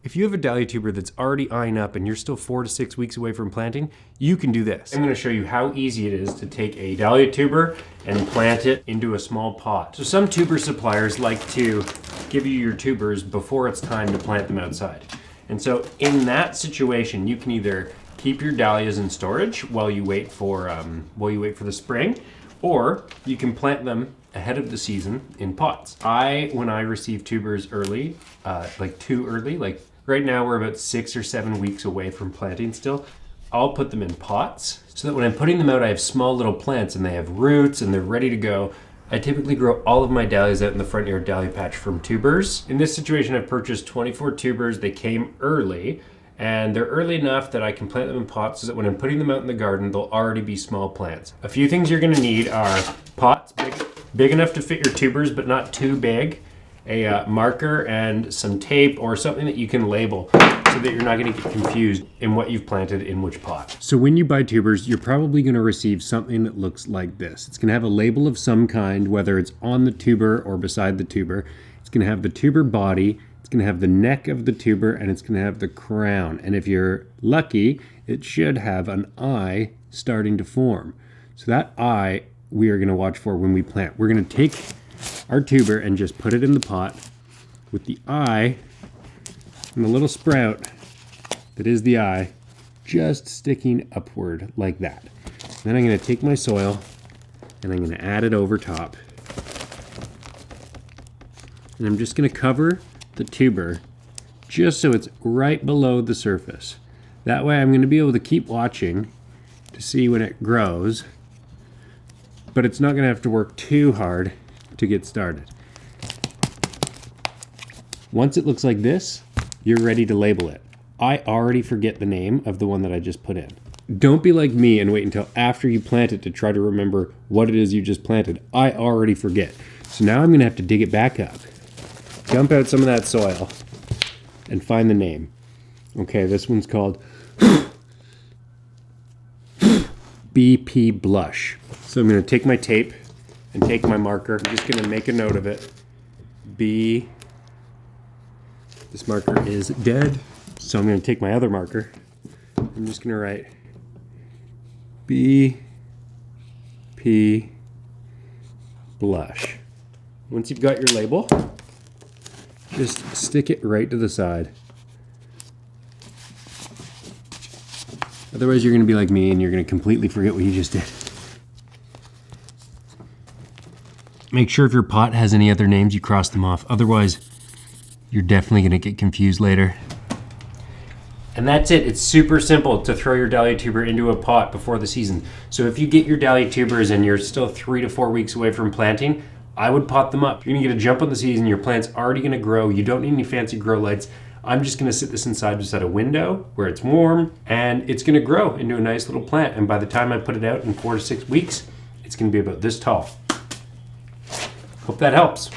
If you have a dahlia tuber that's already eyeing up and you're still 4 to 6 weeks away from planting, you can do this. I'm gonna show you how easy it is to take a dahlia tuber and plant it into a small pot. So some tuber suppliers like to give you your tubers before it's time to plant them outside. And so in that situation, you can either keep your dahlias in storage while you wait for the spring, or you can plant them ahead of the season in pots. When I receive tubers early, like too early, like right now we're about 6 or 7 weeks away from planting still, I'll put them in pots so that when I'm putting them out, I have small little plants and they have roots and they're ready to go. I typically grow all of my dahlias out in the front yard dahlia patch from tubers. In this situation, I've purchased 24 tubers. They came early and they're early enough that I can plant them in pots so that when I'm putting them out in the garden, they'll already be small plants. A few things you're gonna need are pots, big enough to fit your tubers, but not too big, a marker and some tape or something that you can label so that you're not gonna get confused in what you've planted in which pot. So when you buy tubers, you're probably gonna receive something that looks like this. It's gonna have a label of some kind, whether it's on the tuber or beside the tuber. It's gonna have the tuber body, it's gonna have the neck of the tuber, and it's gonna have the crown. And if you're lucky, it should have an eye starting to form. So that eye we are gonna watch for when we plant. We're gonna take our tuber and just put it in the pot with the eye and the little sprout that is the eye just sticking upward like that. Then I'm gonna take my soil and I'm gonna add it over top. And I'm just gonna cover the tuber just so it's right below the surface. That way I'm gonna be able to keep watching to see when it grows, but it's not gonna have to work too hard to get started. Once it looks like this, you're ready to label it. I already forget the name of the one that I just put in. Don't be like me and wait until after you plant it to try to remember what it is you just planted. I already forget. So now I'm gonna have to dig it back up, dump out some of that soil, and find the name. Okay, this one's called BP Blush. So I'm gonna take my tape and take my marker. I'm just gonna make a note of it. This marker is dead. So I'm gonna take my other marker. I'm just gonna write BP Blush. Once you've got your label, just stick it right to the side. Otherwise you're gonna be like me and you're gonna completely forget what you just did. Make sure if your pot has any other names, you cross them off. Otherwise, you're definitely gonna get confused later. And that's it. It's super simple to throw your dahlia tuber into a pot before the season. So if you get your dahlia tubers and you're still 3 to 4 weeks away from planting, I would pot them up. You're gonna get a jump on the season, your plant's already gonna grow, you don't need any fancy grow lights. I'm just gonna sit this inside beside a window where it's warm, and it's gonna grow into a nice little plant. And by the time I put it out in 4 to 6 weeks, it's gonna be about this tall. Hope that helps.